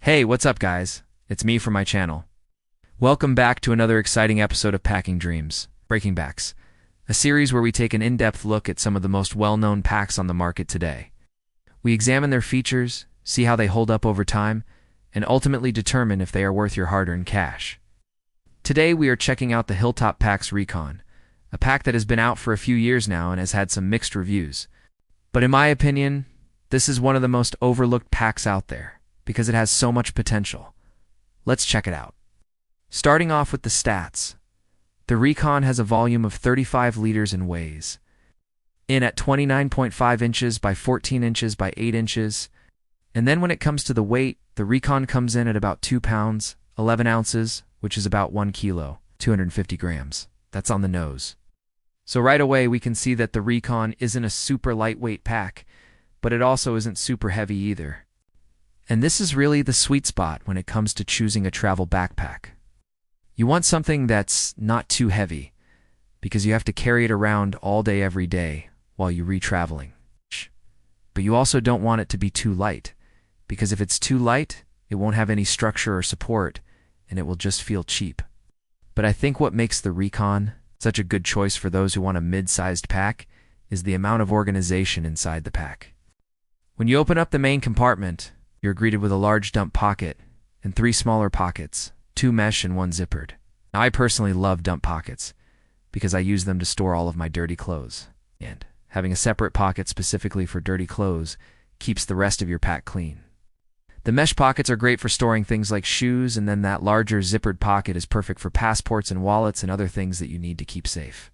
Hey, what's up guys? It's me from my channel. Welcome back to another exciting episode of Packing Dreams, Breaking Backs, a series where we take an in-depth look at some of the most well-known packs on the market today. We examine their features, see how they hold up over time, and ultimately determine if they are worth your hard-earned cash. Today we are checking out the Hilltop Packs Recon, a pack that has been out for a few years now and has had some mixed reviews. But in my opinion, this is one of the most overlooked packs out there, because it has so much potential. Let's check it out. Starting off with the stats. The Recon has a volume of 35 liters and weighs in at 29.5 inches by 14 inches by 8 inches. And then when it comes to the weight, the Recon comes in at about 2 pounds, 11 ounces, which is about 1 kilo, 250 grams. That's on the nose. So right away we can see that the Recon isn't a super lightweight pack, but it also isn't super heavy either. And this is really the sweet spot when it comes to choosing a travel backpack. You want something that's not too heavy, because you have to carry it around all day every day while you're re-traveling. But you also don't want it to be too light, because if it's too light, it won't have any structure or support, and it will just feel cheap. But I think what makes the Recon such a good choice for those who want a mid-sized pack is the amount of organization inside the pack. When you open up the main compartment, you're greeted with a large dump pocket and 3 smaller pockets, 2 mesh and 1 zippered. Now, I personally love dump pockets because I use them to store all of my dirty clothes, and having a separate pocket specifically for dirty clothes keeps the rest of your pack clean. The mesh pockets are great for storing things like shoes, and then that larger zippered pocket is perfect for passports and wallets and other things that you need to keep safe.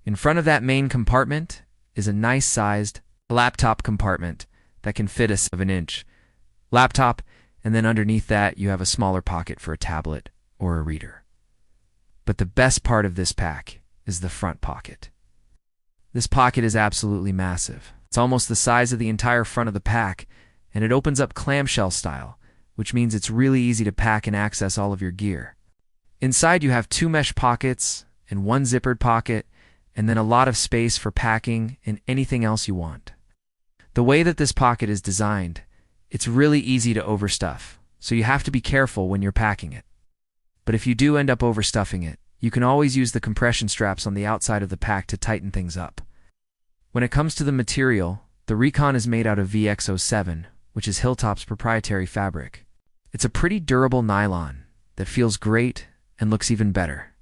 In front of that main compartment is a nice-sized laptop compartment that can fit of an inch laptop, and then underneath that you have a smaller pocket for a tablet or a reader. But the best part of this pack is the front pocket. This pocket is absolutely massive. It's almost the size of the entire front of the pack, and it opens up clamshell style, which means it's really easy to pack and access all of your gear. Inside you have 2 mesh pockets and 1 zippered pocket, and then a lot of space for packing and anything else you want. The way that this pocket is designed, it's really easy to overstuff, so you have to be careful when you're packing it. But if you do end up overstuffing it, you can always use the compression straps on the outside of the pack to tighten things up. When it comes to the material, the Recon is made out of VX07, which is Hilltop's proprietary fabric. It's a pretty durable nylon that feels great and looks even better.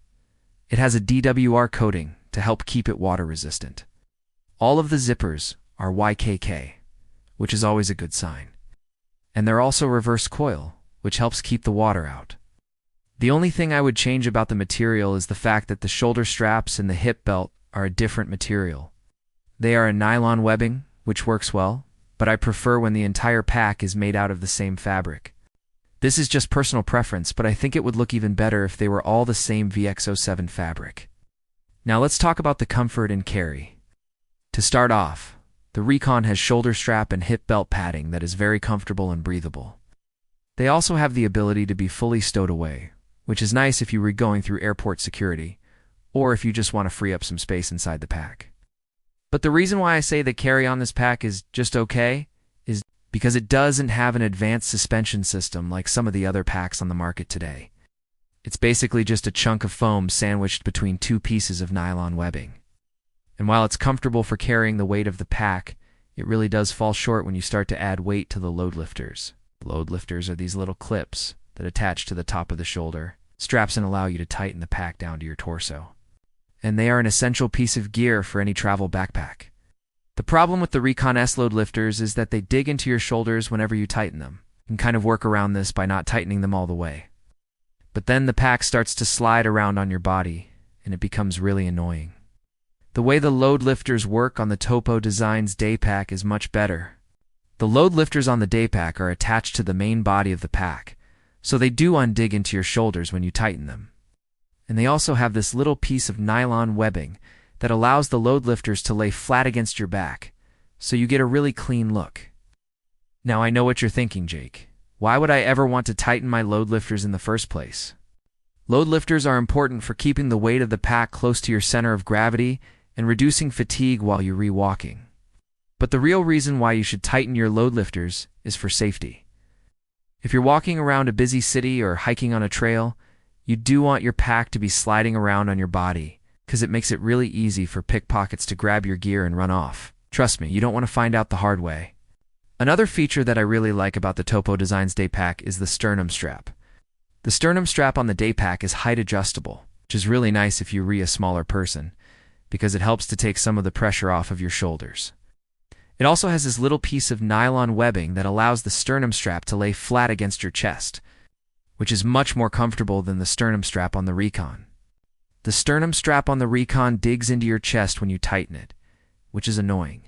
It has a DWR coating to help keep it water resistant. All of the zippers are YKK, which is always a good sign. And they're also reverse coil, which helps keep the water out. The only thing I would change about the material is the fact that the shoulder straps and the hip belt are a different material. They are a nylon webbing, which works well, but I prefer when the entire pack is made out of the same fabric. This is just personal preference, but I think it would look even better if they were all the same VX07 fabric. Now let's talk about the comfort and carry. To start off, the Recon has shoulder strap and hip belt padding that is very comfortable and breathable. They also have the ability to be fully stowed away, which is nice if you were going through airport security, or if you just want to free up some space inside the pack. But the reason why I say the carry on this pack is just okay is because it doesn't have an advanced suspension system like some of the other packs on the market today. It's basically just a chunk of foam sandwiched between 2 pieces of nylon webbing. And while it's comfortable for carrying the weight of the pack, it really does fall short when you start to add weight to the load lifters. Load lifters are these little clips that attach to the top of the shoulder, straps, and allow you to tighten the pack down to your torso. And they are an essential piece of gear for any travel backpack. The problem with the Recon S load lifters is that they dig into your shoulders whenever you tighten them. You can kind of work around this by not tightening them all the way. But then the pack starts to slide around on your body, and it becomes really annoying. The way the load lifters work on the Topo Designs Daypack is much better. The load lifters on the Daypack are attached to the main body of the pack, so they do undig into your shoulders when you tighten them. And they also have this little piece of nylon webbing that allows the load lifters to lay flat against your back, so you get a really clean look. Now I know what you're thinking, Jake. Why would I ever want to tighten my load lifters in the first place? Load lifters are important for keeping the weight of the pack close to your center of gravity and reducing fatigue while you're re-walking. But the real reason why you should tighten your load lifters is for safety. If you're walking around a busy city or hiking on a trail, you do want your pack to be sliding around on your body, because it makes it really easy for pickpockets to grab your gear and run off. Trust me, you don't want to find out the hard way. Another feature that I really like about the Topo Designs day pack is the sternum strap. The sternum strap on the day pack is height adjustable, which is really nice if you're a smaller person, because it helps to take some of the pressure off of your shoulders. It also has this little piece of nylon webbing that allows the sternum strap to lay flat against your chest, which is much more comfortable than the sternum strap on the Recon. The sternum strap on the Recon digs into your chest when you tighten it, which is annoying.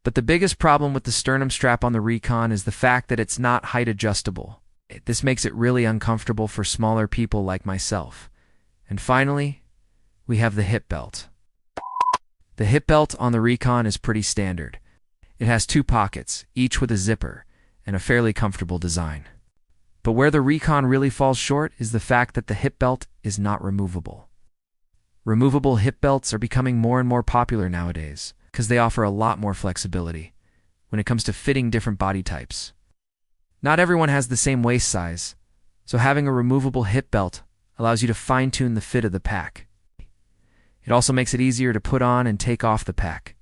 But the biggest problem with the sternum strap on the Recon is the fact that it's not height adjustable. This makes it really uncomfortable for smaller people like myself. And finally, we have the hip belt. The hip belt on the Recon is pretty standard. It has 2 pockets, each with a zipper, and a fairly comfortable design. But where the Recon really falls short is the fact that the hip belt is not removable. Removable hip belts are becoming more and more popular nowadays, because they offer a lot more flexibility when it comes to fitting different body types. Not everyone has the same waist size, so having a removable hip belt allows you to fine-tune the fit of the pack. It also makes it easier to put on and take off the pack.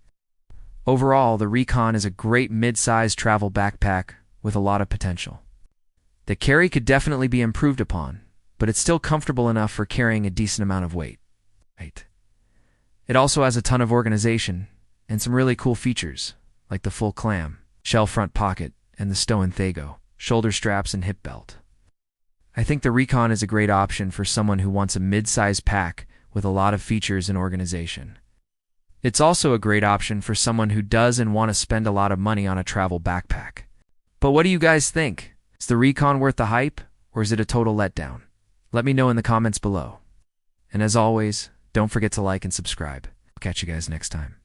Overall, the Recon is a great mid-sized travel backpack with a lot of potential. The carry could definitely be improved upon, but it's still comfortable enough for carrying a decent amount of weight. It also has a ton of organization and some really cool features, like the full clam, shell front pocket, and the stow and thago, shoulder straps and hip belt. I think the Recon is a great option for someone who wants a mid-sized pack with a lot of features and organization. It's also a great option for someone who doesn't want to spend a lot of money on a travel backpack. But what do you guys think? Is the Recon worth the hype, or is it a total letdown? Let me know in the comments below. And as always, don't forget to like and subscribe. I'll catch you guys next time.